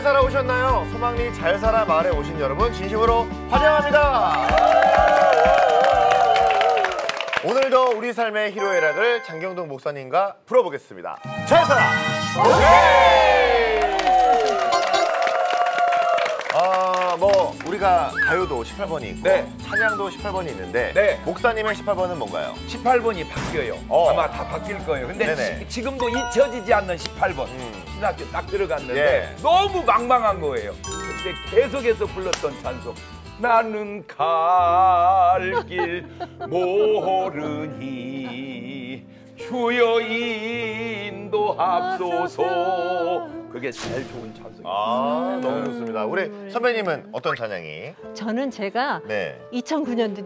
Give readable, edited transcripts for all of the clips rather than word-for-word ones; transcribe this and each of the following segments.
살아오셨나요? 소망리 잘 살아 마을에 오신 여러분 진심으로 환영합니다. 오늘도 우리 삶의 희로애락을 장경동 목사님과 풀어보겠습니다. 잘 살아! 오케이! 우리가 가요도 18번이 있고 네. 찬양도 18번이 있는데 네. 목사님의 18번은 뭔가요? 18번이 바뀌어요. 아마 다 바뀔 거예요. 근데 지금도 잊혀지지 않는 18번. 신학교 딱 들어갔는데 너무 망망한 거예요. 근데 계속해서 불렀던 찬송. 나는 갈 길 모르니 주여 인도하소서. 그게 제일 좋은 찬송이에요. 너무 좋습니다. 우리 선배님은 어떤 찬양이? 저는 제가 2009년도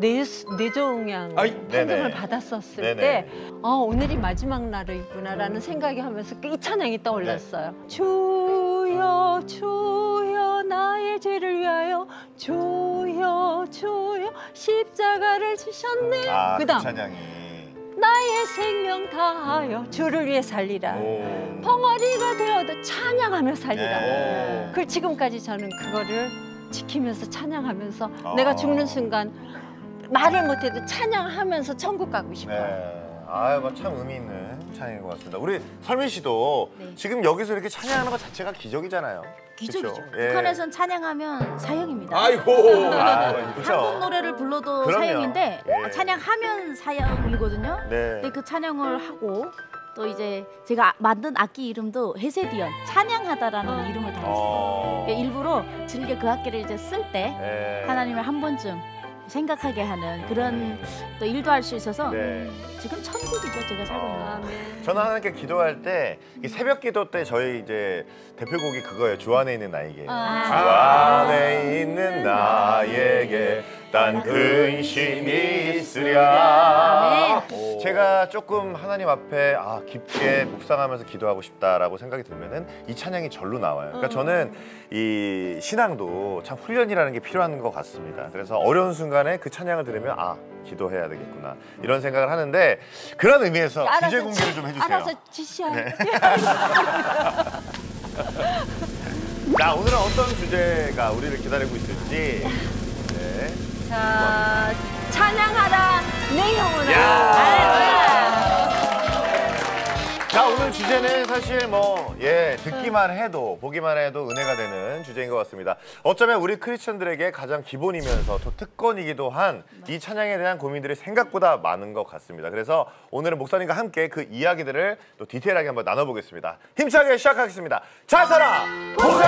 뇌종양 판정을 받았었을 때 오늘이 마지막 날이구나라는 생각이 하면서 이 찬양이 떠올랐어요. 주여 주여 나의 죄를 위하여 주여 주여 십자가를 지셨네. 그 찬양이. 나의 생명 다하여 주를 위해 살리라. 벙어리가 되어도 찬양하며 살리라. 그걸 지금까지 저는 그거를 지키면서 찬양하면서 내가 죽는 순간 말을 못해도 찬양하면서 천국 가고 싶어요. 참 의미 있는 찬양인 것 같습니다. 우리 설민 씨도 지금 여기서 이렇게 찬양하는 것 자체가 기적이잖아요. 기적이죠. 북한에선 찬양하면 사형입니다. 아이고. 한국 노래를 불러도 사형인데 찬양하면 사형이거든요. 근데 그 찬양을 하고 또 이제 제가 만든 악기 이름도 헤세디언, 찬양하다라는 이름을 달았어요. 일부러 즐겨 그 악기를 이제 쓸 때 하나님을 한 번쯤 생각하게 하는 그런 또 일도 할 수 있어서 지금 천국이죠, 제가 살고 있는. 저는 하나님께 기도할 때 이 새벽 기도 때 저희 이제 대표곡이 그거예요. 주 안에 있는 나에게. 주 안에 있는 나에게 딴 근심이 있으랴. 제가 조금 하나님 앞에 깊게 묵상하면서 기도하고 싶다라고 생각이 들면은 이 찬양이 절로 나와요. 그러니까 저는 이 신앙도 참 훈련이라는 게 필요한 것 같습니다. 그래서 어려운 순간에 그 찬양을 들으면 기도해야 되겠구나 이런 생각을 하는데 그런 의미에서 주제 공개를 좀 해주세요. 알아서 지시하는. 자, 오늘은 어떤 주제가 우리를 기다리고 있을지. 자, 찬양하라 내 영혼아. 자, 오늘 주제는 사실 듣기만 해도 보기만 해도 은혜가 되는 주제인 것 같습니다. 어쩌면 우리 크리스천들에게 가장 기본이면서 또 특권이기도 한 이 찬양에 대한 고민들이 생각보다 많은 것 같습니다. 그래서 오늘은 목사님과 함께 그 이야기들을 또 디테일하게 한번 나눠보겠습니다. 힘차게 시작하겠습니다. 잘 살아 보세!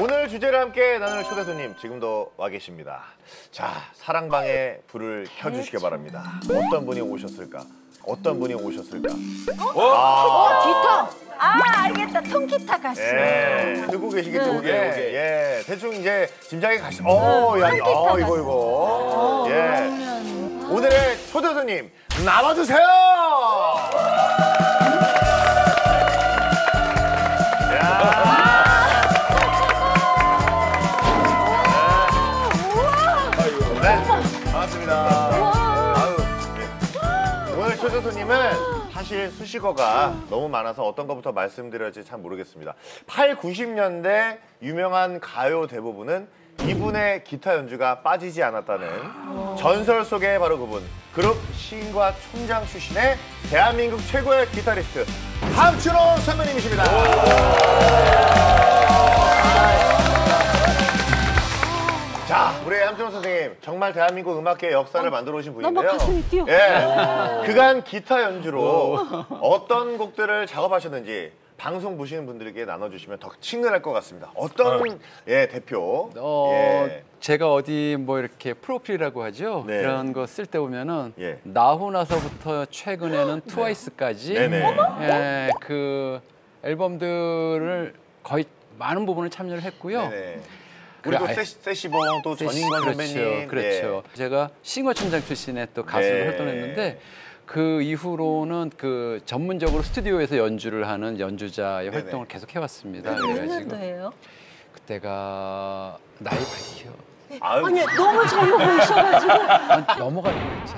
오늘 주제를 함께 나눌 초대 손님 지금도 와 계십니다. 자, 사랑방에 불을 켜주시기 바랍니다. 어떤 분이 오셨을까? 어떤 분이 오셨을까? 기타! 알겠다. 통기타 가수. 듣고 계시기 때문에 대충 이제 짐작이 가시. 이거. 오늘의 초대 손님 나와주세요. 반갑습니다. 오늘 초대 손님은 사실 수식어가 너무 많아서 어떤 것부터 말씀드려야 할지 참 모르겠습니다. 8, 90년대 유명한 가요 대부분은 이분의 기타 연주가 빠지지 않았다는 전설 속의 바로 그분, 그룹 시인과 촌장 출신의 대한민국 최고의 기타리스트 함춘호 선배님이십니다. 자, 우리 함춘호 선생님, 정말 대한민국 음악계의 역사를 만들어 오신 분인데요. 너무 가슴이 뛰어. 그간 기타 연주로 어떤 곡들을 작업하셨는지 방송 보시는 분들에게 나눠주시면 더 친근할 것 같습니다. 어떤 대표? 제가 어디 이렇게 프로필이라고 하죠. 그런 거 쓸 때 보면은 나후 나서부터 최근에는 트와이스까지 그 앨범들을 거의 많은 부분을 참여를 했고요. 그리고 세시봉 또 전인권 선배님. 그렇죠. 제가 싱어총장 출신의 또 가수로 활동했는데 그 이후로는 그 전문적으로 스튜디오에서 연주를 하는 연주자의 활동을 계속 해왔습니다. 몇 년도예요? 그때가 나이 밝혀. 아니 너무 젊어 보이셔가지고 넘어가려고 했죠.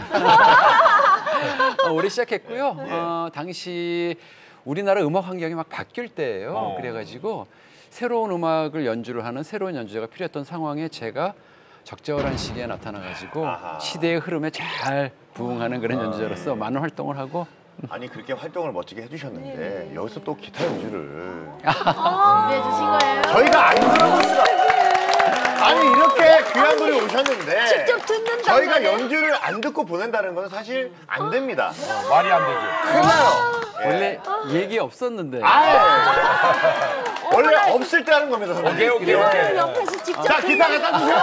오래 시작했고요. 당시 우리나라 음악 환경이 막 바뀔 때예요. 그래가지고 새로운 음악을 연주를 하는 새로운 연주자가 필요했던 상황에 제가 적절한 시기에 나타나가지고 시대의 흐름에 잘 부응하는 그런 연주자로서 많은 활동을 하고. 아니 그렇게 활동을 멋지게 해주셨는데 여기서 또 기타 연주를 준비해 주신 거예요? 저희가 안 들어봤어요. 아니 이렇게 귀한 분이 오셨는데 직접 듣는다. 저희가 연주를 안 듣고 보낸다는 건 사실 안 됩니다. 말이 안 되지. 큰일 나요. 원래 얘기 없었는데. 원래 없을 때 하는 겁니다. 선생님. 오케이. 옆에서 직접 자 기타 갖다 주세요.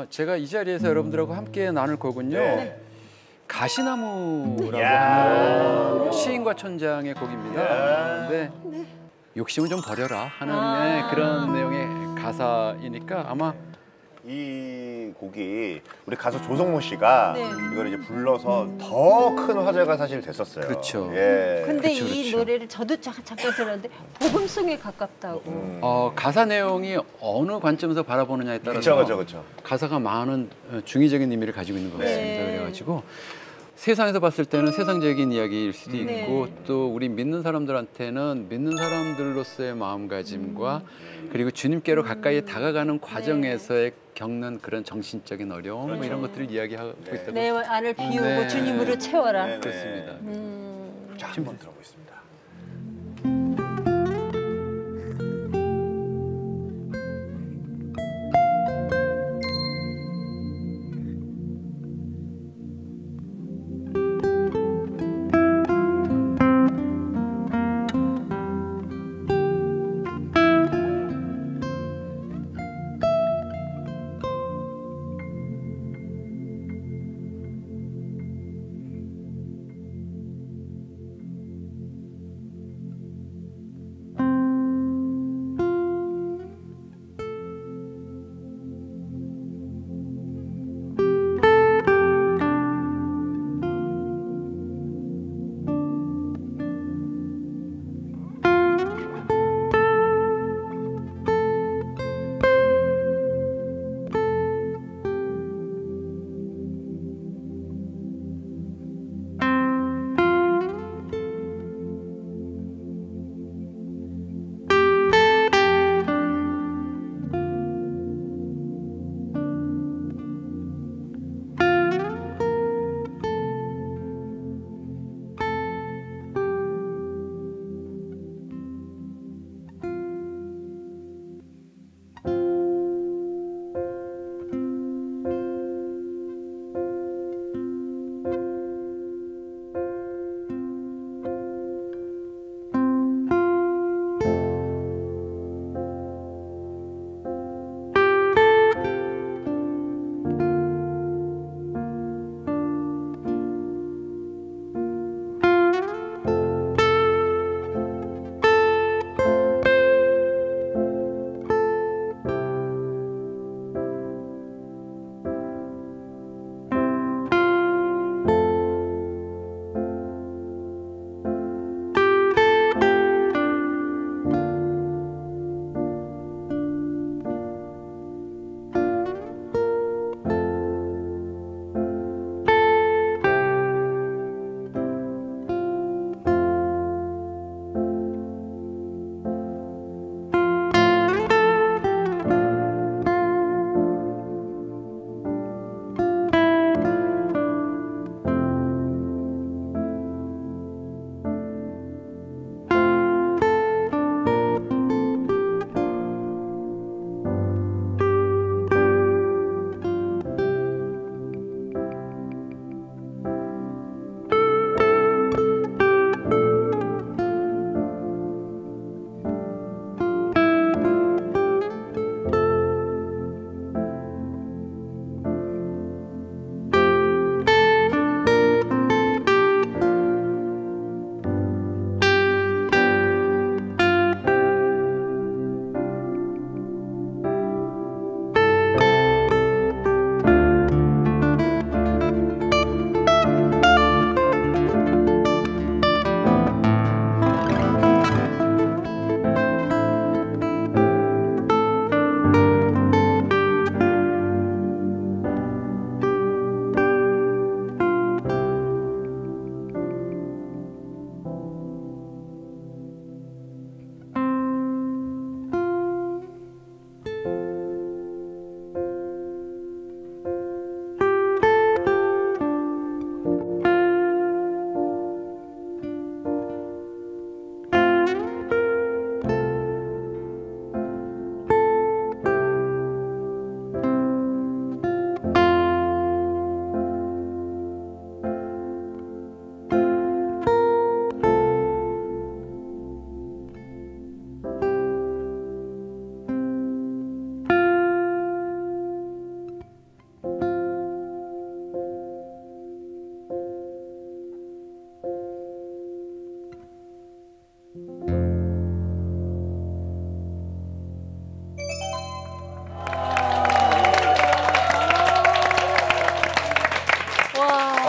제가 이 자리에서 여러분들하고 함께 나눌 곡은요. 가시나무라고 하는 시인과 촌장의 곡입니다. 근데 욕심을 좀 버려라 하는 그런 내용의 가사이니까 아마 이 곡이 우리 가수 조성모 씨가 이걸 이제 불러서 더 큰 화제가 사실 됐었어요. 그렇죠. 근데 이 노래를 저도 잠깐 들었는데 복음송에 가깝다고. 가사 내용이 어느 관점에서 바라보느냐에 따라서 그렇죠. 가사가 많은 중의적인 의미를 가지고 있는 것 같습니다. 그래가지고 세상에서 봤을 때는 세상적인 이야기일 수도 있고 또 우리 믿는 사람들한테는 믿는 사람들로서의 마음가짐과 그리고 주님께로 가까이 다가가는 과정에서의 겪는 그런 정신적인 어려움 뭐 이런 것들을 이야기하고 있다고. 내 안을 비우고 주님으로 채워라. 그렇습니다. 자, 한번 들어보겠습니다.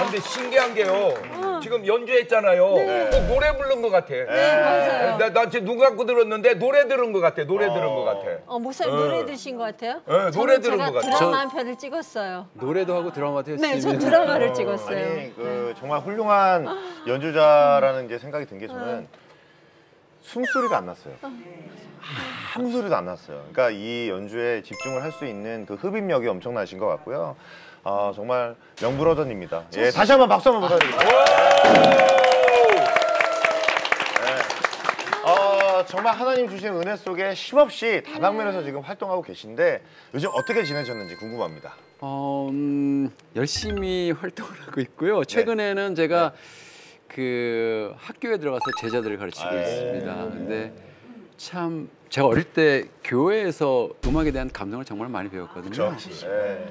근데 신기한 게요. 지금 연주했잖아요. 꼭 노래 부른 것 같아. 네, 맞아요. 나 지금 눈 감고 들었는데 노래 들은 것 같아. 노래 들은 것 같아. 목사님 노래 들으신 것 같아요? 네, 노래 들은 것 같아요. 드라마 한 편을 찍었어요. 노래도 하고 드라마도 했습니다. 네, 저 드라마를 찍었어요. 아니, 정말 훌륭한 연주자라는 이제 생각이 든 게 저는 숨소리가 안 났어요. 아무 소리도 안 났어요. 그러니까 이 연주에 집중을 할 수 있는 그 흡입력이 엄청나신 것 같고요. 정말 명불허전입니다. 예, 다시 한번 박수 한번 부탁드립니다. 정말 하나님 주신 은혜 속에 쉼없이 다방면에서 지금 활동하고 계신데 요즘 어떻게 지내셨는지 궁금합니다. 열심히 활동을 하고 있고요. 최근에는 제가 그 학교에 들어가서 제자들을 가르치고 있습니다. 근데 참 제가 어릴 때 교회에서 음악에 대한 감동을 정말 많이 배웠거든요.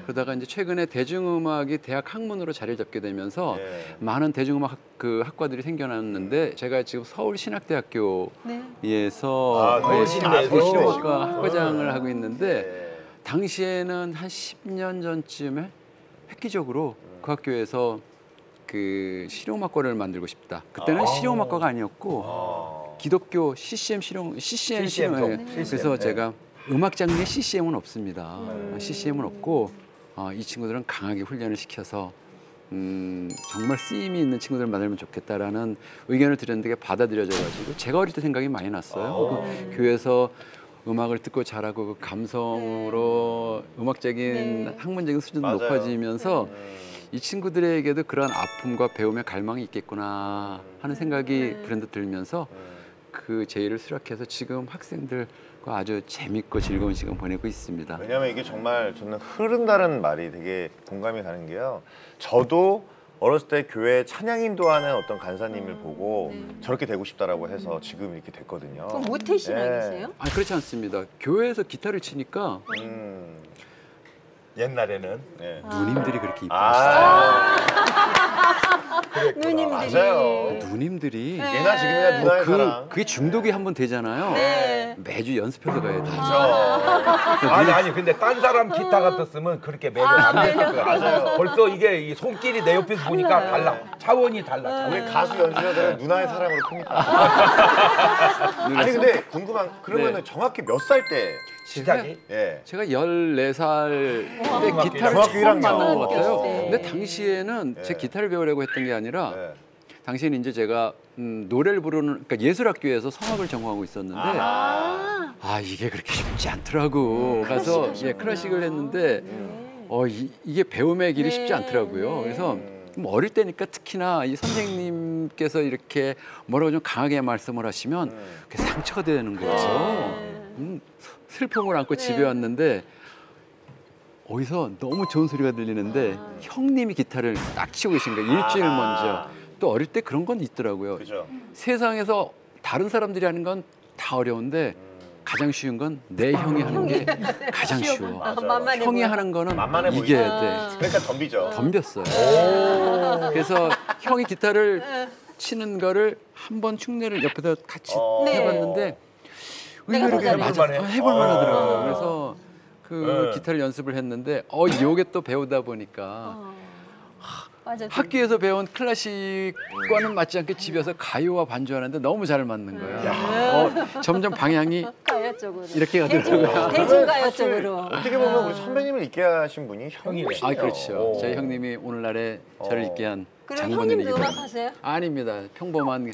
그러다가 이제 최근에 대중음악이 대학 학문으로 자리를 잡게 되면서 많은 대중음악 학과들이 생겨났는데 제가 지금 서울신학대학교에서 실용음악과 학과장을 하고 있는데 당시에는 한 10년 전쯤에 획기적으로 그 학교에서 그 실용음악과를 만들고 싶다. 그때는 실용음악과가 아니었고 기독교 CCM 실용 그래서 제가 음악 장르에 CCM은 없습니다. CCM은 없고 이 친구들은 강하게 훈련을 시켜서 정말 쓰임이 있는 친구들을 만들면 좋겠다라는 의견을 드렸는데 그게 받아들여져가지고 제가 어릴 때 생각이 많이 났어요. 그 교회에서 음악을 듣고 자라고 그 감성으로 음악적인 학문적인 수준도 높아지면서 이 친구들에게도 그런 아픔과 배움의 갈망이 있겠구나 하는 생각이 불현듯 들면서 그 제의를 수락해서 지금 학생들과 아주 재밌고 즐거운 시간 보내고 있습니다. 왜냐하면 이게 정말 저는 흐른다는 말이 되게 공감이 가는 게요. 저도 어렸을 때 교회 찬양 인도하는 어떤 간사님을 보고 저렇게 되고 싶다라고 해서 지금 이렇게 됐거든요. 그럼 모태신앙이세요? 그렇지 않습니다. 교회에서 기타를 치니까 옛날에는 누님들이 그렇게 이뻐하시더라고요. 누님들이. 맞아요. 누님들이 예나 지금이나 누나의 사랑. 그게 중독이 한번 되잖아요. 매주 연습해서 가야 돼요. 아니 근데 딴 사람 기타 같았으면 그렇게 매력 안 됐을 거야. 맞아요. 벌써 이게 이 손길이 내 옆에서 보니까 달라. 차원이 달라. 우리 가수 연주자들은 누나의 사랑으로 큽니다. 아니 근데 궁금한 그러면은 정확히 몇 살 때 시작이? 제가 14살 때 기타를 중학교 처음 1학년. 만난 것 같아요. 근데 당시에는 제 기타를 배우려고 했던 게 아니라 당시에는 이제 제가 노래를 부르는 그러니까 예술학교에서 성악을 전공하고 있었는데 이게 그렇게 쉽지 않더라고. 가서 클래식을 했는데 이게 배움의 길이 쉽지 않더라고요. 그래서 어릴 때니까 특히나 이 선생님께서 이렇게 뭐라고 좀 강하게 말씀을 하시면 그게 상처가 되는 거죠. 슬픔을 안고 집에 왔는데 어디서 너무 좋은 소리가 들리는데 형님이 기타를 딱 치고 계신 거예요. 일주일 먼저. 또 어릴 때 그런 건 있더라고요. 그죠. 세상에서 다른 사람들이 하는 건 다 어려운데 가장 쉬운 건 내 형이 하는 게 가장 쉬워. 형이 하는 거는 이겨야 돼. 그러니까 덤비죠. 덤볐어요. 그래서 형이 기타를 치는 거를 한번 흉내를 옆에서 같이 해봤는데 의외로 해볼만 하더라고요. 그래서 그 기타를 연습을 했는데 요게 또 배우다 보니까 학교에서 배운 클래식과는 맞지 않게 집에서 가요와 반주하는데 너무 잘 맞는 거예요. 점점 방향이 가요 쪽으로. 이렇게 가더라고요. 대중가요 쪽으로. 어떻게 보면 우리 선배님을 있게 하신 분이 형이시네요. 그렇죠. 저희 형님이 오늘날에 저를 있게 한 그럼 형님도 음악하세요? 아닙니다. 평범한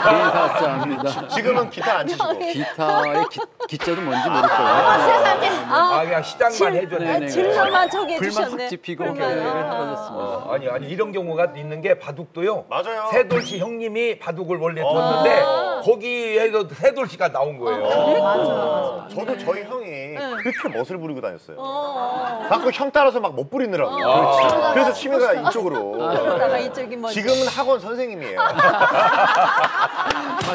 개인사업자입니다. 지금은 기타 안 치시고. 기타의 기자도 뭔지 모를 거예요. 그냥 시작만 해줬네. 질문만 저기 불만 해주셨네. 확 지피고 하셨습니다. 아니 이런 경우가 있는 게 바둑도요. 맞아요. 새돌씨 형님이 바둑을 원래 뒀는데 거기에서 새돌씨가 나온 거예요. 맞아. 저도 저희 형이 그렇게 멋을 부리고 다녔어요. 자꾸 형 따라서 막 못 부리느라고. 그래서 취미가 이쪽으로. 그러다가 이쪽이 뭐 지금은 학원 선생님이에요.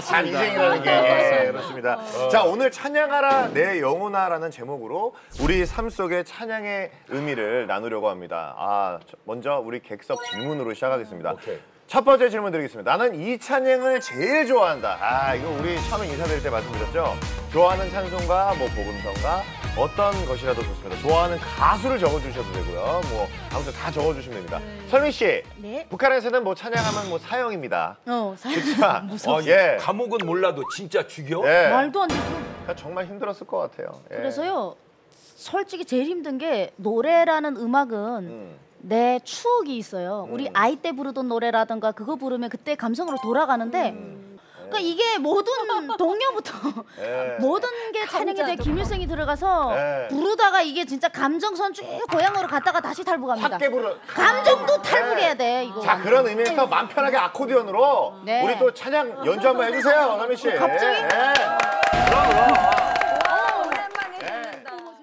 참 인생이라는 게 그렇습니다. 자, 오늘 찬양하라 내 영혼아라는 제목으로 우리 삶 속의 찬양의 의미를 나누려고 합니다. 먼저 우리 객석 질문으로 시작하겠습니다. 첫 번째 질문 드리겠습니다. 나는 이 찬양을 제일 좋아한다. 이거 우리 처음에 인사드릴 때 말씀드렸죠. 좋아하는 찬송가, 뭐 복음성가, 어떤 것이라도 좋습니다. 좋아하는 가수를 적어주셔도 되고요. 뭐 아무튼 다 적어주시면 됩니다. 설민 씨, 네. 북한에서는 뭐 찬양하면 뭐 사형입니다. 사형. 무서워. 예. 감옥은 몰라도 진짜 죽여? 예. 말도 안 되죠. 그러니까 정말 힘들었을 것 같아요. 예. 그래서요, 솔직히 제일 힘든 게 노래라는 음악은 내 추억이 있어요. 우리 아이 때 부르던 노래라든가 그거 부르면 그때 감성으로 돌아가는데 그러니까 이게 모든 동요부터 모든 게 찬양에 대해 김일성이 들어가서 부르다가 이게 진짜 감정선 쭉 고향으로 갔다가 다시 탈북합니다. 함께 부르. 감정도 탈북해야 돼 이거. 자, 그런 의미에서 마음 편하게 아코디언으로 네. 우리 또 찬양 연주 한번 해주세요, 설민 씨. 갑자기? 오랜만에 듣는다.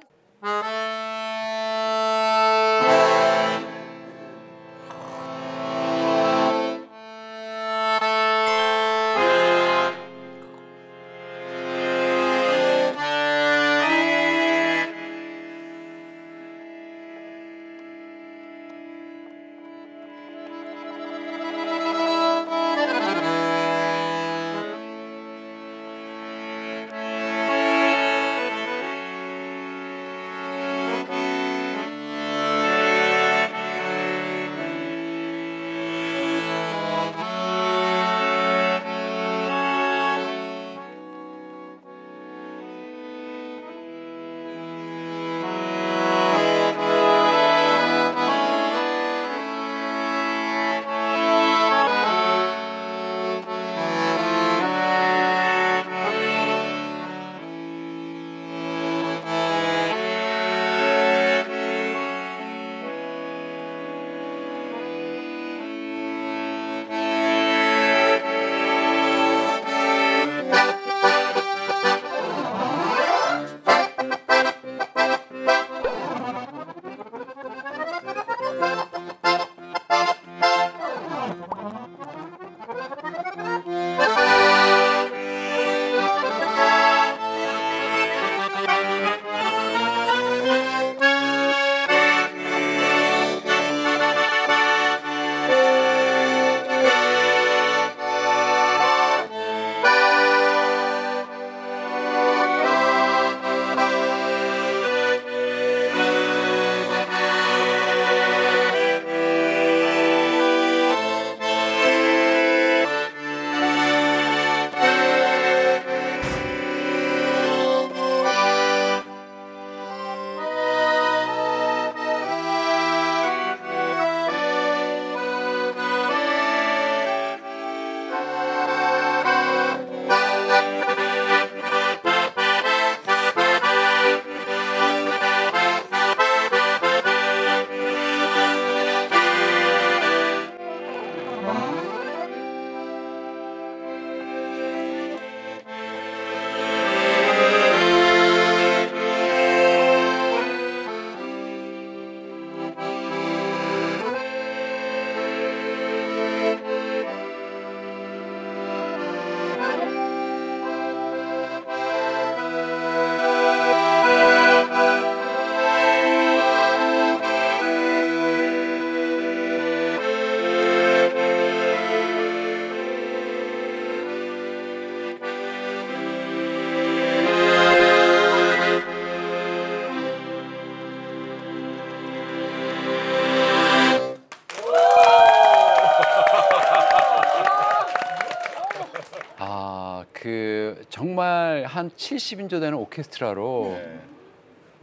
정말 한 70인조 되는 오케스트라로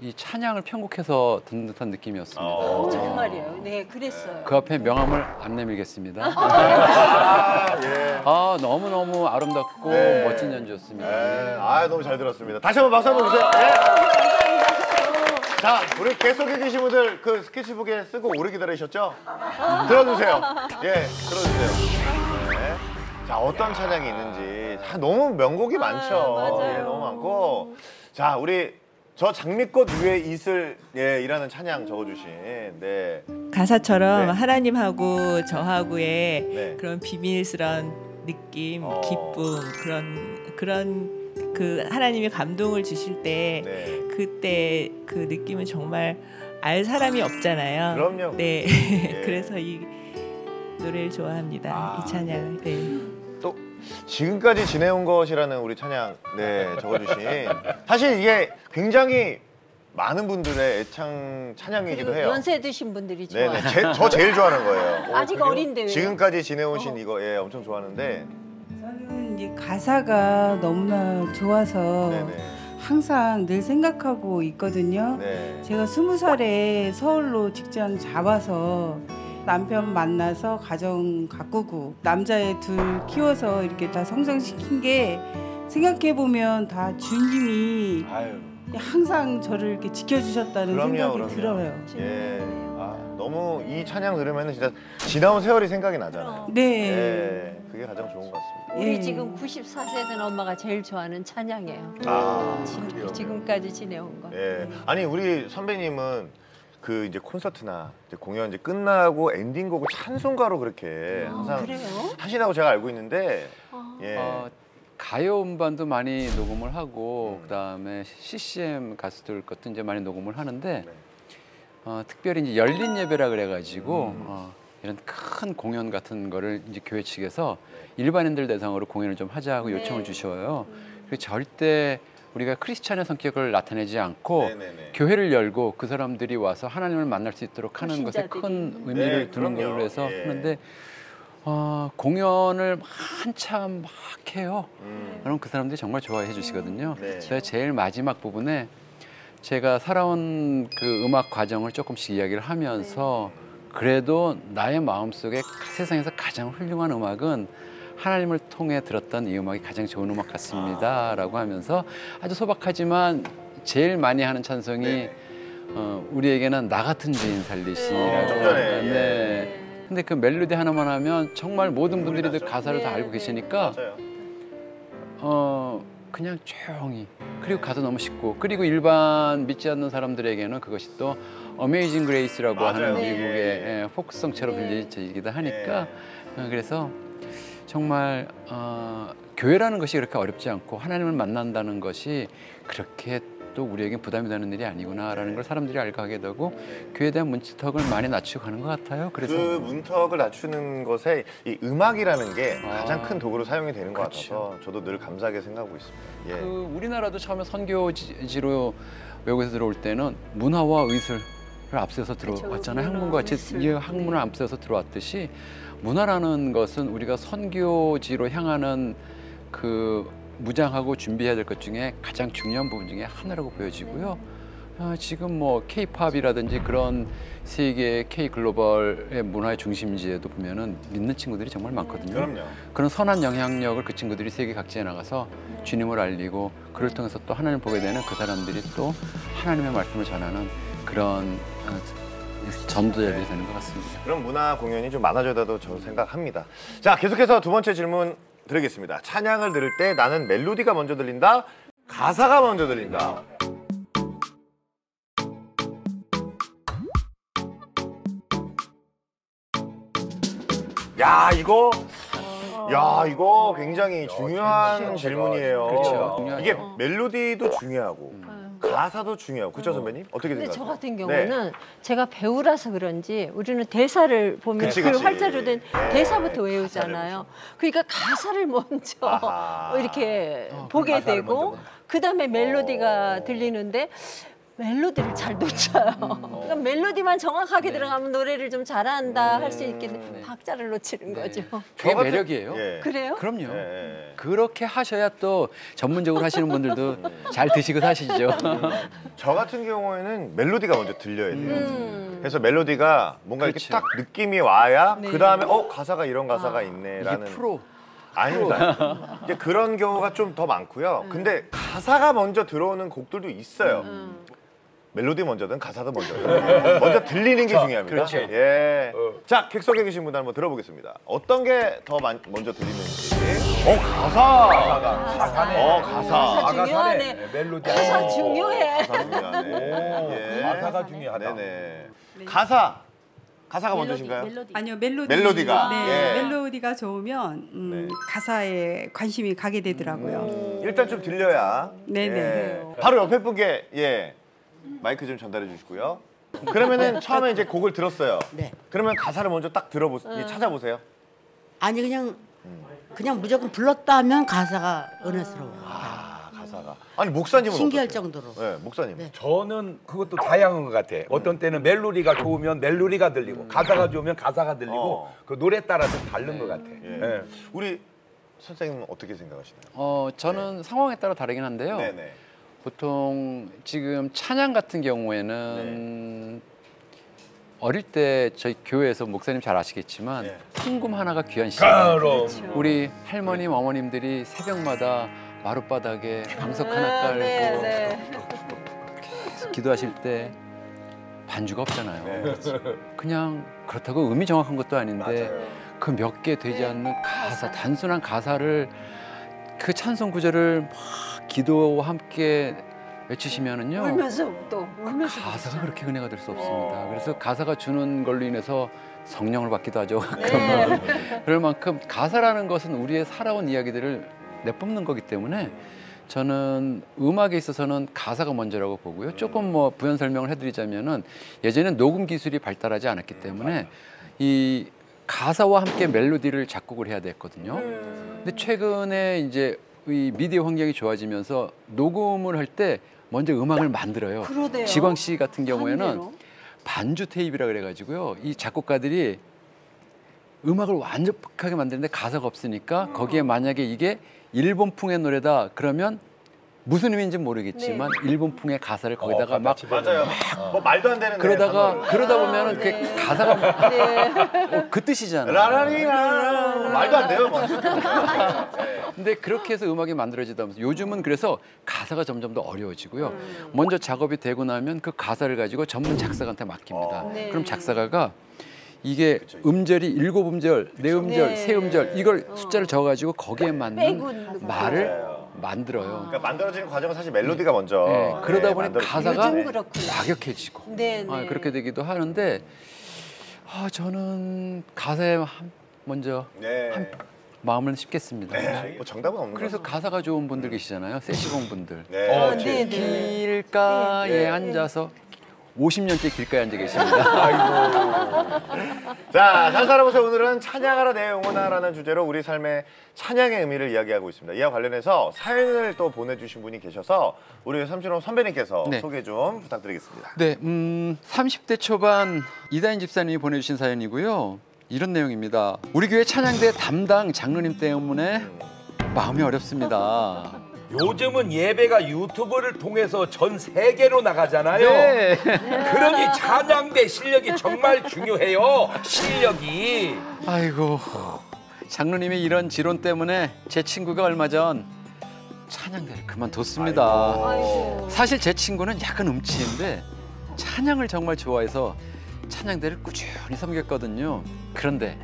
이 찬양을 편곡해서 듣는 듯한 느낌이었습니다. 정말이에요. 네, 그랬어요. 그 앞에 명함을 안 내밀겠습니다. 너무너무 아름답고 멋진 연주였습니다. 너무 잘 들었습니다. 다시 한번 박수 한번 주세요. 자, 우리 계속해 계신 분들 그 스케치북에 쓰고 오래 기다리셨죠? 들어주세요. 들어주세요. 자, 어떤 찬양이 있는지 너무 명곡이 많죠. 맞아요. 너무 많고. 자, 우리 저 장미꽃 위에 이슬 이라는 찬양 적어주신 가사처럼 하나님하고 저하고의 그런 비밀스러운 느낌, 기쁨 그런 그 하나님의 감동을 주실 때 그때 그 느낌은 정말 알 사람이 없잖아요. 그럼요. 그래서 이 노래를 좋아합니다. 이 찬양. 또 지금까지 지내온 것이라는 우리 찬양 적어주신 사실 이게 굉장히 많은 분들의 애창 찬양이기도 해요. 연세 드신 분들이 좋아요. 네네, 저 제일 좋아하는 거예요. 아직 어린데 왜? 지금까지 지내오신 이거 엄청 좋아하는데. 저는 이 가사가 너무나 좋아서 항상 늘 생각하고 있거든요. 제가 20살에 서울로 직장 잡아서 남편 만나서 가정 가꾸고 남자애 둘 키워서 이렇게 다 성장시킨 게 생각해 보면 다 주님이 항상 저를 이렇게 지켜주셨다는 생각이 들어요. 예. 너무 이 찬양 들으면 진짜 지나온 세월이 생각이 나잖아요. 네. 그게 가장 좋은 것 같습니다. 우리 지금 94세 된 엄마가 제일 좋아하는 찬양이에요. 지금까지 지내온 거. 아니 우리 선배님은 그 이제 콘서트나 이제 공연 이제 끝나고 엔딩곡을 찬송가로 그렇게 항상 하시다고 제가 알고 있는데. 가요 음반도 많이 녹음을 하고 그다음에 CCM 가수들 것도 이제 많이 녹음을 하는데 특별히 이제 열린 예배라 그래가지고 이런 큰 공연 같은 거를 이제 교회 측에서 일반인들 대상으로 공연을 좀 하자고 요청을 주셔요. 그리고 절대 우리가 크리스찬의 성격을 나타내지 않고 교회를 열고 그 사람들이 와서 하나님을 만날 수 있도록 하는 것에 큰 의미를 두는 걸로 해서 하는데 공연을 한참 막 해요. 그럼 그 사람들이 정말 좋아해 주시거든요. 제가 제일 마지막 부분에 제가 살아온 그 음악 과정을 조금씩 이야기를 하면서 그래도 나의 마음속에 세상에서 가장 훌륭한 음악은 하나님을 통해 들었던 이 음악이 가장 좋은 음악 같습니다 라고 하면서 아주 소박하지만 제일 많이 하는 찬송이 우리에게는 나 같은 주인 살리시라고 근데 그 멜로디 하나만 하면 정말 모든 분들이 가사를 다 알고 계시니까 그냥 조용히 그리고 가사 너무 쉽고 그리고 일반 믿지 않는 사람들에게는 그것이 또 어메이징 그레이스라고 하는 미국의 포크송처럼 들리기도 하니까 그래서 정말 교회라는 것이 그렇게 어렵지 않고 하나님을 만난다는 것이 그렇게 또 우리에게 부담이 되는 일이 아니구나라는 걸 사람들이 알게 하게 되고 교회에 대한 문턱을 많이 낮추고 가는 것 같아요. 그래서 그 문턱을 낮추는 것에 이 음악이라는 게 가장 큰 도구로 사용이 되는 것 같아서 저도 늘 감사하게 생각하고 있습니다. 그 우리나라도 처음에 선교지로 외국에서 들어올 때는 문화와 의술을 앞세워서 들어왔잖아요. 학문과 이 학문을 앞세워서 들어왔듯이 문화라는 것은 우리가 선교지로 향하는 그 무장하고 준비해야 될 것 중에 가장 중요한 부분 중에 하나라고 보여지고요. 지금 뭐 K-팝이라든지 그런 세계의 K-글로벌의 문화의 중심지에도 보면은 믿는 친구들이 정말 많거든요. 그럼요. 그런 선한 영향력을 그 친구들이 세계 각지에 나가서 주님을 알리고 그를 통해서 또 하나님을 보게 되는 그 사람들이 또 하나님의 말씀을 전하는 그런 전도자들이 되는 것 같습니다. 그런 문화 공연이 좀 많아져도 저는 생각합니다. 자, 계속해서 두 번째 질문 드리겠습니다. 찬양을 들을 때 나는 멜로디가 먼저 들린다, 가사가 먼저 들린다. 야, 이거 굉장히 중요한 질문이에요. 그렇죠. 이게 멜로디도 중요하고 가사도 중요하고 그렇죠 선배님? 어떻게 근데 생각하세요? 저 같은 경우는 제가 배우라서 그런지 우리는 대사를 보면 그치. 그 활자로 된 대사부터 외우잖아요. 그러니까 가사를 먼저 이렇게 보게 되고 그다음에 멜로디가 들리는데 멜로디를 잘 놓쳐요. 그러니까 멜로디만 정확하게 들어가면 노래를 좀 잘한다 할 수 있겠는데 박자를 놓치는 거죠. 그게 매력이에요. 그래요? 그럼요. 그렇게 하셔야 또 전문적으로 하시는 분들도 잘 드시고 사시죠. 저 같은 경우에는 멜로디가 먼저 들려야 돼요. 그래서 멜로디가 뭔가 이렇게 딱 느낌이 와야 그 다음에 가사가 이런 가사가 있네라는. 이게 프로. 아닙니다. 이제 그런 경우가 좀 더 많고요. 근데 가사가 먼저 들어오는 곡들도 있어요. 멜로디 먼저든 가사도 먼저든 먼저 들리는 게 중요합니다. 그렇죠. 예. 자, 객석에 계신 분들 한번 들어보겠습니다. 어떤 게 더 먼저 들리는지. 가사가. 가사 중요하네. 멜로디. 가사 중요해. 가사 중요하네. 가사가 중요하다. 네네. 가사가 먼저신가요? 아니요, 멜로디가. 멜로디가 좋으면 가사에 관심이 가게 되더라고요. 일단 좀 들려야. 네네. 바로 옆에 분께 마이크 좀 전달해 주시고요. 그러면은 처음에 이제 곡을 들었어요. 네. 그러면 가사를 먼저 딱 찾아보세요. 아니 그냥 무조건 불렀다 하면 가사가 은혜스러워요. 가사가. 아니 목사님은 신기할 어떠세요? 정도로. 네, 목사님. 네. 저는 그것도 다양한 것 같아. 어떤 때는 멜로디가 좋으면 멜로디가 들리고 가사가 좋으면 가사가 들리고 그 노래 따라서 다른 것 같아. 예. 우리 선생님은 어떻게 생각하시나요? 저는 상황에 따라 다르긴 한데요. 네네. 보통 지금 찬양 같은 경우에는 어릴 때 저희 교회에서 목사님 잘 아시겠지만 풍금 하나가 귀한 시간이에요. 우리 할머님, 어머님들이 새벽마다 마룻바닥에 방석 하나 깔고 계속 기도하실 때 반주가 없잖아요. 그냥 그렇다고 음이 정확한 것도 아닌데 그 몇 개 되지 않는 가사, 단순한 가사를 그 찬송 구절을 막 기도와 함께 외치시면은요. 울면서 또 울면서 가사가 그렇게 은혜가 될 수 없습니다. 그래서 가사가 주는 걸로 인해서 성령을 받기도 하죠. 그럴 만큼 가사라는 것은 우리의 살아온 이야기들을 내뿜는 거기 때문에 저는 음악에 있어서는 가사가 먼저라고 보고요. 조금 뭐 부연 설명을 해드리자면은 예전에는 녹음 기술이 발달하지 않았기 때문에 이 가사와 함께 멜로디를 작곡을 해야 됐거든요. 근데 최근에 이제 이 미디어 환경이 좋아지면서 녹음을 할 때 먼저 음악을 만들어요. 그러대요. 지광 씨 같은 경우에는 반대로? 반주 테이프라 그래가지고요. 이 작곡가들이 음악을 완벽하게 만드는데 가사가 없으니까 거기에 만약에 이게 일본풍의 노래다 그러면 무슨 의미인지 모르겠지만 일본풍의 가사를 거기다가 막 맞아요. 뭐 말도 안 되는 그러다 보면은 그 가사가 그 뜻이잖아요. 라라리라 말도 안 돼요. 근데 그렇게 해서 음악이 만들어지다 보면서 요즘은 그래서 가사가 점점 더 어려워지고요. 먼저 작업이 되고 나면 그 가사를 가지고 전문 작사가한테 맡깁니다. 그럼 작사가가 이게 음절이 7음절, 4음절, 3음절 이걸 숫자를 적어가지고 거기에 맞는 말을 만들어요. 그러니까 만들어지는 과정은 사실 멜로디가 먼저. 네, 그러다 보니 가사가 요즘 그렇구나. 과격해지고 네. 그렇게 되기도 하는데 저는 가사에 먼저 마음을 싣겠습니다. 뭐 정답은 없는 그래서 거죠. 가사가 좋은 분들 계시잖아요. 세시공 분들. 네. 길가에 앉아서 50년째 길가에 앉아 계십니다. 자, 잘 살아보세요. 오늘은 찬양하라 내 영혼아라는 주제로 우리 삶의 찬양의 의미를 이야기하고 있습니다. 이와 관련해서 사연을 또 보내주신 분이 계셔서 우리 삼신호 선배님께서 소개 좀 부탁드리겠습니다. 네, 30대 초반 이다인 집사님이 보내주신 사연이고요. 이런 내용입니다. 우리 교회 찬양대 담당 장로님 때문에 마음이 어렵습니다. 요즘은 예배가 유튜브를 통해서 전 세계로 나가잖아요. 네. 그러니 찬양대 실력이 정말 중요해요. 실력이. 아이고, 장로님의 이런 지론 때문에 제 친구가 얼마 전 찬양대를 그만뒀습니다. 아이고. 사실 제 친구는 약간 음치인데 찬양을 정말 좋아해서 찬양대를 꾸준히 섬겼거든요. 그런데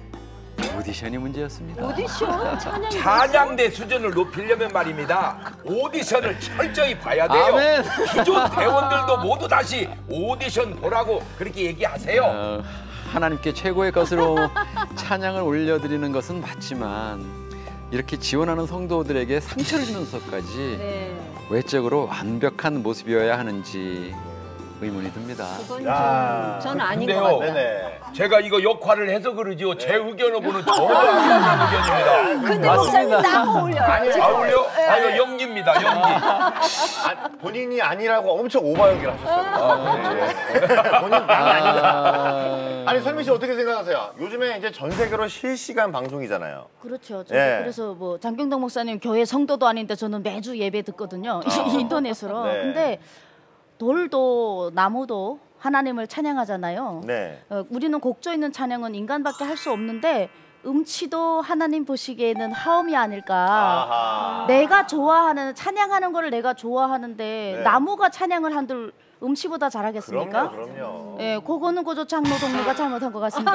오디션이 문제였습니다. 오디션? 찬양대 수준을 높이려면 말입니다. 오디션을 철저히 봐야 돼요. 아멘. 기존 대원들도 모두 다시 오디션 보라고 그렇게 얘기하세요. 하나님께 최고의 것으로 찬양을 올려드리는 것은 맞지만 이렇게 지원하는 성도들에게 상처를 주면서까지 외적으로 완벽한 모습이어야 하는지 의문이 듭니다. 그건 저는 아닌 것 같아요. 제가 이거 역할을 해서 그러지요. 제 의견하고는 전혀 안 맞는 의견입니다. 근데 목사님 딱 어울려요. 어울려? 아니, 연기입니다. 연기. 본인이 아니라고 엄청 오버 연기를 하셨어요. 본인 아니다. 아니, 설미 씨 어떻게 생각하세요? 요즘에 이제 전 세계로 실시간 방송이잖아요. 그렇죠. 그래서 뭐 장경덕 목사님 교회 성도도 아닌데 저는 매주 예배 듣거든요. 인터넷으로. 근데 돌도 나무도 하나님을 찬양하잖아요. 우리는 곡조 있는 찬양은 인간밖에 할 수 없는데 음치도 하나님 보시기에는 하음이 아닐까. 내가 좋아하는 찬양하는 거를 내가 좋아하는데 나무가 찬양을 한들 음치보다 잘하겠습니까? 그럼요. 예, 그거는 고조 장로 동료가 잘못한 것 같습니다.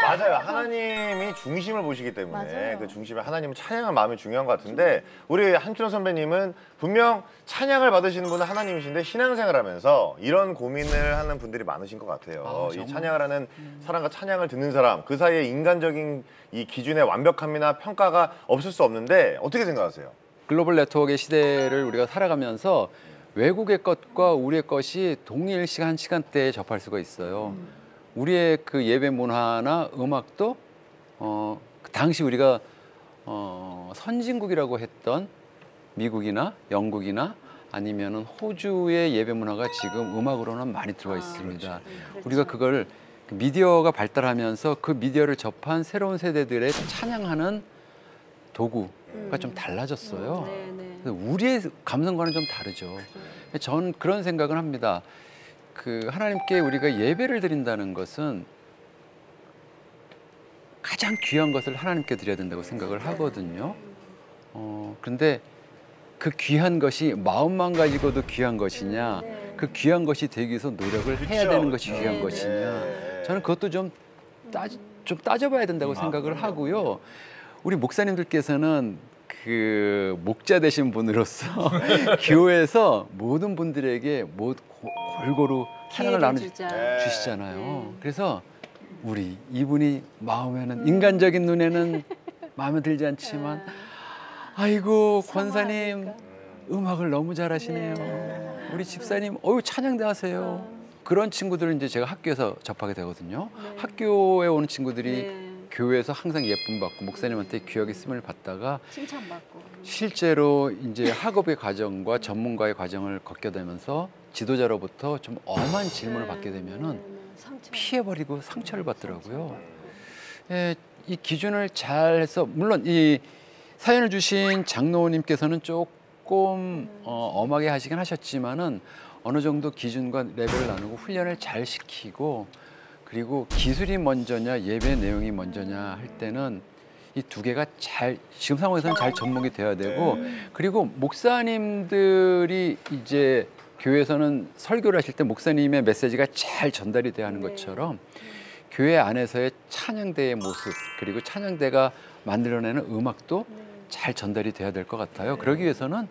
맞아요. 하나님이 중심을 보시기 때문에 그 중심에 하나님은 찬양한 마음이 중요한 것 같은데 우리 한준호 선배님은 분명 찬양을 받으시는 분은 하나님이신데 신앙생활을 하면서 이런 고민을 하는 분들이 많으신 것 같아요. 이 찬양을 하는 사람과 찬양을 듣는 사람 그 사이에 인간적인 이 기준의 완벽함이나 평가가 없을 수 없는데 어떻게 생각하세요? 글로벌 네트워크의 시대를 우리가 살아가면서 외국의 것과 우리의 것이 동일 시간대에 접할 수가 있어요. 우리의 그 예배 문화나 음악도 당시 우리가 선진국이라고 했던 미국이나 영국이나 아니면은 호주의 예배 문화가 지금 음악으로는 많이 들어와 있습니다. 우리가 그걸 미디어가 발달하면서 그 미디어를 접한 새로운 세대들의 찬양하는 도구가 좀 달라졌어요. 우리의 감성과는 좀 다르죠. 전 그런 생각을 합니다. 그 하나님께 우리가 예배를 드린다는 것은 가장 귀한 것을 하나님께 드려야 된다고 생각을 하거든요. 그런데 그 귀한 것이 마음만 가지고도 귀한 것이냐, 그 귀한 것이 되기 위해서 노력을 해야 되는 것이 귀한 것이냐, 저는 그것도 좀 따져봐야 된다고 생각을 하고요. 우리 목사님들께서는 그 목자 되신 분으로서 교회에서 모든 분들에게 골고루 찬양을 나눠주시잖아요. 그래서 이분이 마음에는, 인간적인 눈에는 마음에 들지 않지만, 아이고 권사님 음악을 너무 잘하시네요. 우리 집사님 찬양대 하세요. 그런 친구들은 이제 제가 학교에서 접하게 되거든요. 학교에 오는 친구들이 교회에서 항상 예쁨 받고 목사님한테 귀하게 쓰임을 받다가 칭찬받고 실제로 이제 학업의 과정과 전문가의 과정을 걷게 되면서 지도자로부터 좀 엄한 질문을 받게 되면은 피해버리고 상처를 받더라고요. 이 기준을 잘 해서, 물론 이 사연을 주신 장로님께서는 조금 엄하게 하시긴 하셨지만은 어느 정도 기준과 레벨을 나누고 훈련을 잘 시키고, 그리고 기술이 먼저냐 예배 내용이 먼저냐 할 때는 이 두 개가 지금 상황에서는 잘 접목이 돼야 되고, 그리고 목사님들이 이제 교회에서는 설교를 하실 때 목사님의 메시지가 잘 전달이 돼야 하는 것처럼 교회 안에서의 찬양대의 모습, 그리고 찬양대가 만들어내는 음악도 잘 전달이 돼야 될 것 같아요. 그러기 위해서는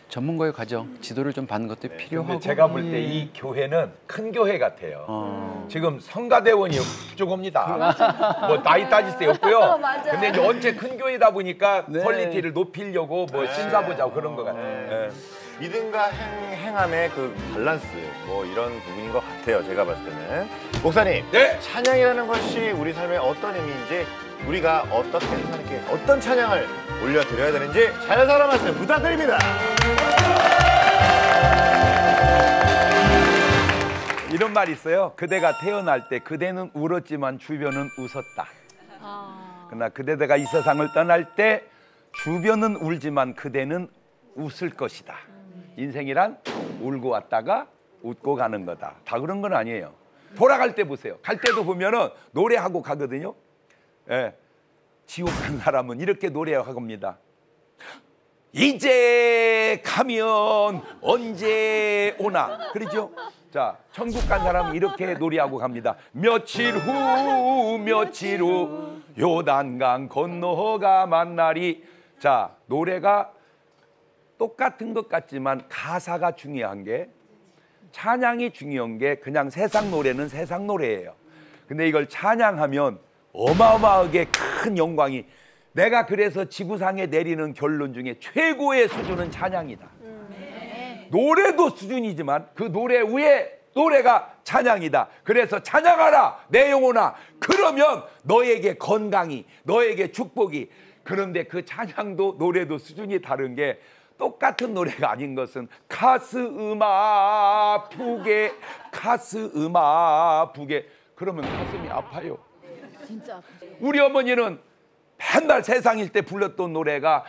전문가의 과정, 지도를 좀 받는 것도 필요하고. 제가 볼 때 이 교회는 큰 교회 같아요. 지금 성가대원이 부족합니다. 뭐 나이 따질 데 없고요. 근데 이제 언제 큰 교회다 보니까 퀄리티를 높이려고 뭐 심사 보자고 그런 것 같아요. 믿음과 행함의 그 밸런스, 뭐 이런 부분인 것 같아요. 제가 봤을 때는. 목사님, 찬양이라는 것이 우리 삶에 어떤 의미인지, 우리가 어떻게 하나님께 어떤 찬양을 올려드려야 되는지 잘 살아 말씀 부탁드립니다. 이런 말이 있어요. 그대가 태어날 때 그대는 울었지만 주변은 웃었다. 그러나 그대가 이 세상을 떠날 때 주변은 울지만 그대는 웃을 것이다. 인생이란 울고 왔다가 웃고 가는 거다. 다 그런 건 아니에요. 돌아갈 때 보세요. 갈 때도 보면은 노래하고 가거든요. 지옥 간 사람은 이렇게 노래하고 갑니다. 이제 가면 언제 오나. 그렇죠? 자, 천국 간 사람은 이렇게 노래하고 갑니다. 며칠 후 요단강 건너가 만나리. 자, 노래가 똑같은 것 같지만 가사가 중요한 게, 찬양이 중요한 게, 그냥 세상 노래는 세상 노래예요. 근데 이걸 찬양하면 어마어마하게 큰 영광이, 내가 그래서 지구상에 내리는 결론 중에 최고의 수준은 찬양이다. 노래도 수준이지만 그 노래 위에 노래가 찬양이다. 그래서 찬양하라 내 영혼아. 그러면 너에게 건강이, 너에게 축복이. 그런데 그 찬양도 노래도 수준이 다른 게, 똑같은 노래가 아닌 것은 가슴 아프게 그러면 가슴이 아파요. 진짜. 우리 어머니는 맨날 세상일 때 불렀던 노래가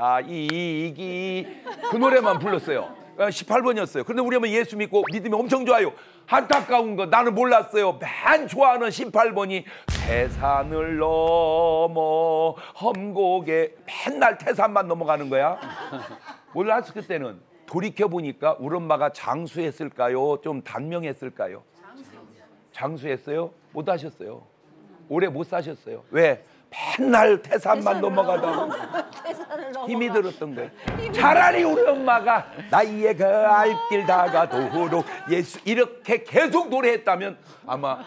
여자이기, 그 노래만 불렀어요. 18번이었어요. 그런데 우리 어머니 예수 믿고 믿음이 엄청 좋아요. 안타까운 거 나는 몰랐어요. 맨 좋아하는 18번이 태산을 넘어 험곡에, 맨날 태산만 넘어가는 거야. 몰랐어. 그때는 돌이켜보니까 우리 엄마가 장수했을까요? 좀 단명했을까요? 장수했어요? 못 하셨어요. 오래 못 사셨어요. 왜? 맨날 태산만 넘어가다 힘이 들었던 거예요. 차라리 우리 엄마가 나의 그 알길 다가도록 예수 이렇게 계속 노래했다면 아마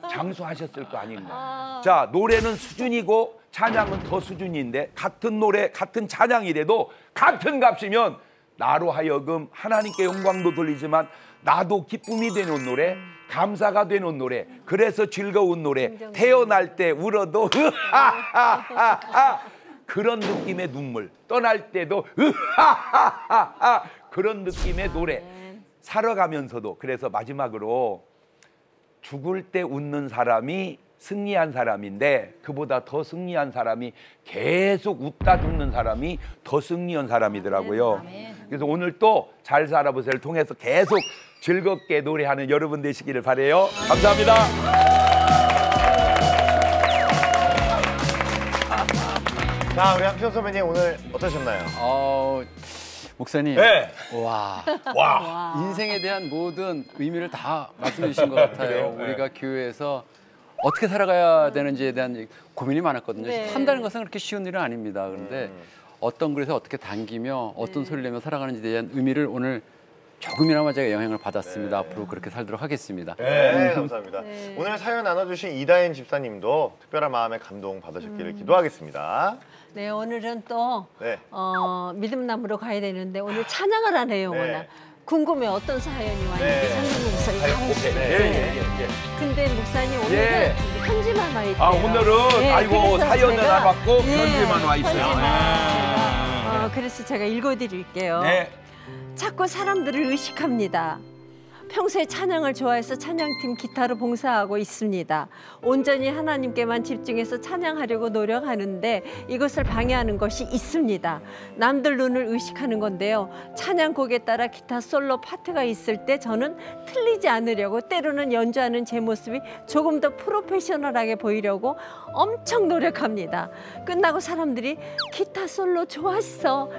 장수하셨을 거 아닌가. 자, 노래는 수준이고 찬양은 더 수준인데, 같은 노래 같은 찬양이라도 같은 값이면 나로 하여금 하나님께 영광도 돌리지만 나도 기쁨이 되는 노래, 감사가 되는 노래, 그래서 즐거운 노래, 태어날 때 울어도 으하하하하 그런 느낌의 눈물, 떠날 때도 으하하하하 그런 느낌의 노래, 살아가면서도. 그래서 마지막으로 죽을 때 웃는 사람이 승리한 사람인데 그보다 더 승리한 사람이 계속 웃다 죽는 사람이 더 승리한 사람이더라고요. 그래서 오늘 또 잘 살아보세요를 통해서 계속 즐겁게 노래하는 여러분 되시기를 바라요. 감사합니다. 자, 우리 함시원 선배님 오늘 어떠셨나요? 목사님, 네. 와, 인생에 대한 모든 의미를 다 말씀해 주신 것 같아요. 우리가 교회에서 어떻게 살아가야 되는지에 대한 고민이 많았거든요. 산다는 것은 그렇게 쉬운 일은 아닙니다. 그런데 어떤 글에서 어떻게 당기며 어떤 소리를 내며 살아가는지에 대한 의미를 오늘 조금이나마 제가 영향을 받았습니다. 앞으로 그렇게 살도록 하겠습니다. 네, 감사합니다. 오늘 사연 나눠주신 이다인 집사님도 특별한 마음에 감동 받으셨기를 기도하겠습니다. 네, 오늘은 또 믿음남으로 가야 되는데 오늘 찬양을 하네요. 워낙. 궁금해 어떤 사연이 왔는지 상담 목사님. 근데 목사님 오늘은 편지만 와 있대요. 오늘은 아이고 사연은 안 왔고 편지만 와 있어요. 그래서 제가 읽어드릴게요. 네. 자꾸 사람들을 의식합니다. 평소에 찬양을 좋아해서 찬양팀 기타로 봉사하고 있습니다. 온전히 하나님께만 집중해서 찬양하려고 노력하는데 이것을 방해하는 것이 있습니다. 남들 눈을 의식하는 건데요. 찬양곡에 따라 기타 솔로 파트가 있을 때 저는 틀리지 않으려고 때로는 연주하는 제 모습이 조금 더 프로페셔널하게 보이려고 엄청 노력합니다. 끝나고 사람들이 기타 솔로 좋았어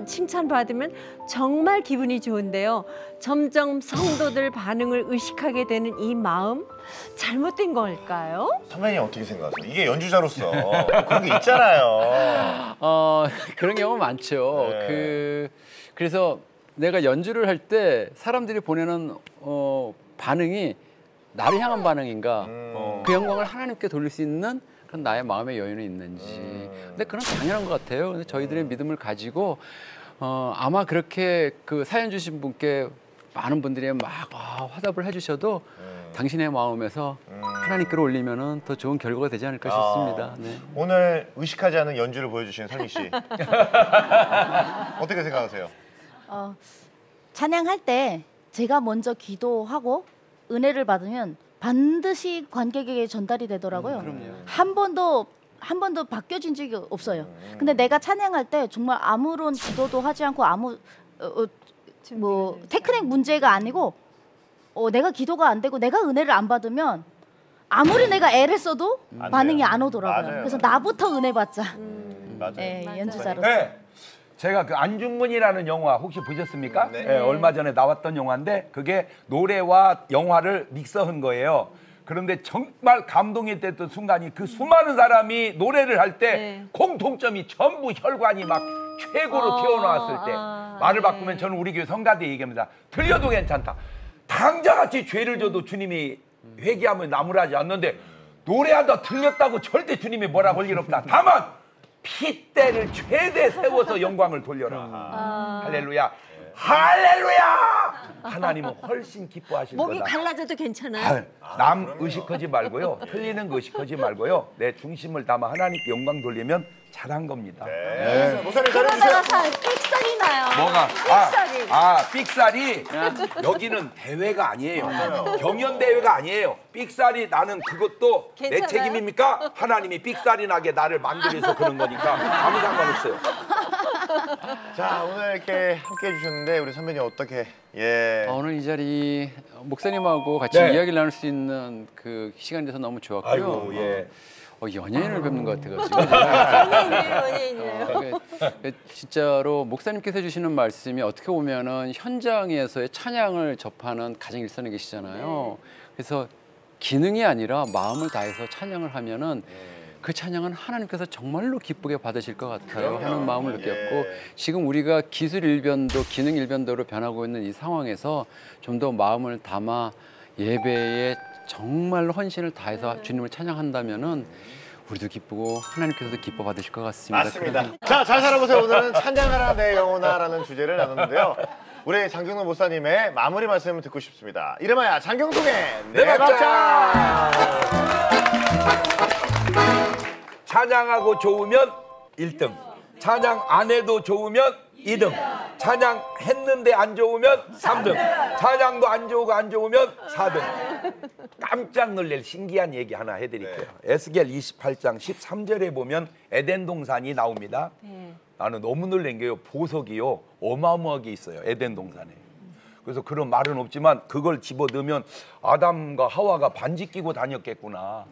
칭찬받으면 정말 기분이 좋은데요. 점점 성도들 반응을 의식하게 되는 이 마음 잘못된 걸까요? 선배님 어떻게 생각하세요? 이게 연주자로서 그런 게 있잖아요. 그런 경우 많죠. 그래서 내가 연주를 할 때 사람들이 보내는 반응이 나를 향한 반응인가, 그 영광을 하나님께 돌릴 수 있는 그런 나의 마음의 여유는 있는지. 근데 그건 당연한 것 같아요. 근데 저희들의 믿음을 가지고 아마 그렇게 그 사연 주신 분께 많은 분들이 막 화답을 해주셔도 당신의 마음에서 하나님께로 올리면은 더 좋은 결과가 되지 않을까 싶습니다. 네. 오늘 의식하지 않은 연주를 보여주신 설미 씨 어떻게 생각하세요? 찬양할 때 제가 먼저 기도하고 은혜를 받으면 반드시 관객에게 전달이 되더라고요. 한 번도 바뀌어진 적이 없어요. 근데 내가 찬양할 때 정말 아무런 기도도 하지 않고 뭐 테크닉 문제가 아니고 내가 기도가 안 되고 내가 은혜를 안 받으면 아무리 내가 애를 써도 반응이 안 오더라고요. 맞아요. 그래서 나부터 은혜 받자. 맞아요. 연주자로서. 네. 제가 그 안중근이라는 영화 혹시 보셨습니까? 얼마 전에 나왔던 영화인데 그게 노래와 영화를 믹서한 거예요. 그런데 정말 감동이 됐던 순간이 그 수많은 사람이 노래를 할 때 공통점이 전부 혈관이 막 최고로 튀어나왔을 때 말을 바꾸면 저는 우리 교회 성가대 얘기합니다. 틀려도 괜찮다. 당자같이 죄를 져도 주님이 회개하면 나무라지 않는데 노래하다 틀렸다고 절대 주님이 뭐라 볼 일 없다. 다만 핏대를 최대 세워서 영광을 돌려라. 할렐루야. 할렐루야! 하나님은 훨씬 기뻐하실 거다. 목이 갈라져도 괜찮아요? 남 의식하지 말고요. 틀리는 거 의식하지 말고요. 내 중심을 담아 하나님께 영광 돌리면 잘한 겁니다. 목사님 잘해주세요. 삑살이 나요. 뭐가? 삑살이. 삑살이. 여기는 대회가 아니에요. 경연 대회가 아니에요. 삑살이 나는 그것도 내 괜찮아요? 책임입니까? 하나님이 삑살이 나게 나를 만들어서 그런 거니까 아무 상관없어요. 자, 오늘 이렇게 함께 해주셨는데 우리 선배님 어떻게? 오늘 이 자리 목사님하고 같이 이야기를 나눌 수 있는 그 시간이 돼서 너무 좋았고요. 아이고, 연예인을 뵙는 것 같아가지고. 연예인이에요. 진짜로 목사님께서 해주시는 말씀이 어떻게 보면은 현장에서의 찬양을 접하는 가장 일선에 계시잖아요. 그래서 기능이 아니라 마음을 다해서 찬양을 하면은 그 찬양은 하나님께서 정말로 기쁘게 받으실 것 같아요 하는 마음을 느꼈고, 지금 우리가 기술 일변도 기능 일변도로 변하고 있는 이 상황에서 좀 더 마음을 담아 예배에 정말로 헌신을 다해서 주님을 찬양한다면은 우리도 기쁘고 하나님께서도 기뻐 받으실 것 같습니다. 맞습니다. 자, 잘 살아보세요. 오늘은 찬양하라 내 영혼아라는 주제를 나눴는데요. 우리 장경동 목사님의 마무리 말씀을 듣고 싶습니다. 이름하여 장경동의 내 박자. 찬양하고 좋으면 1등, 찬양 안 해도 좋으면 2등, 찬양 했는데 안 좋으면 3등, 찬양도 안 좋고 안 좋으면 4등. 깜짝 놀랄 신기한 얘기 하나 해드릴게요. 에스겔 28장 13절에 보면 에덴 동산이 나옵니다. 나는 너무 놀란 게요, 보석이요 어마어마하게 있어요, 에덴 동산에. 그래서 그런 말은 없지만 그걸 집어넣으면 아담과 하와가 반지 끼고 다녔겠구나.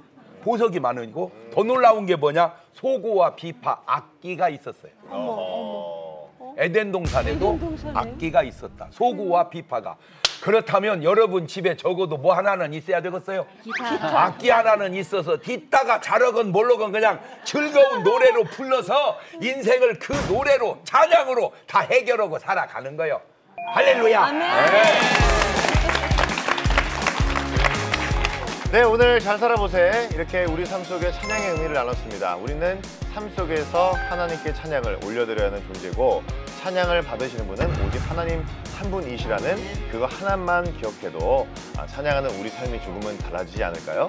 보석이 많으고 더 놀라운 게 뭐냐, 소고와 비파, 악기가 있었어요. 에덴 동산에도 악기가 있었다. 소고와 비파가. 그렇다면 여러분 집에 적어도 뭐 하나는 있어야 되겠어요? 기타. 악기 하나는 있어서 뒷다가 자르건 뭘로건 그냥 즐거운 노래로 불러서 인생을 그 노래로, 찬양으로 다 해결하고 살아가는 거예요. 할렐루야. 아멘. 네, 오늘 잘 살아보세. 이렇게 우리 삶 속에 찬양의 의미를 나눴습니다. 우리는 삶 속에서 하나님께 찬양을 올려드려야 하는 존재고, 찬양을 받으시는 분은 오직 하나님 한 분이시라는 그거 하나만 기억해도 찬양하는 우리 삶이 조금은 달라지지 않을까요?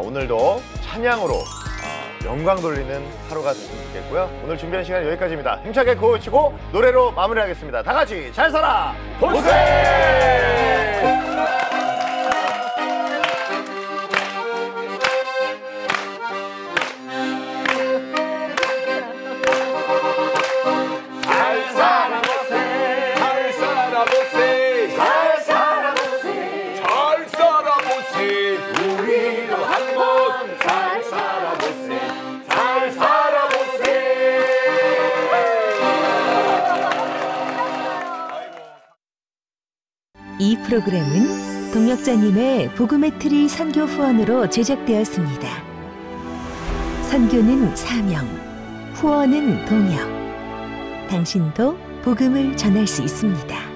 오늘도 찬양으로 영광 돌리는 하루가 됐으면 좋겠고요. 오늘 준비한 시간 여기까지입니다. 힘차게 고치고 노래로 마무리하겠습니다. 다 같이 잘 살아 보세! 이 프로그램은 동역자님의 복음의 트리 선교 후원으로 제작되었습니다. 선교는 사명, 후원은 동역. 당신도 복음을 전할 수 있습니다.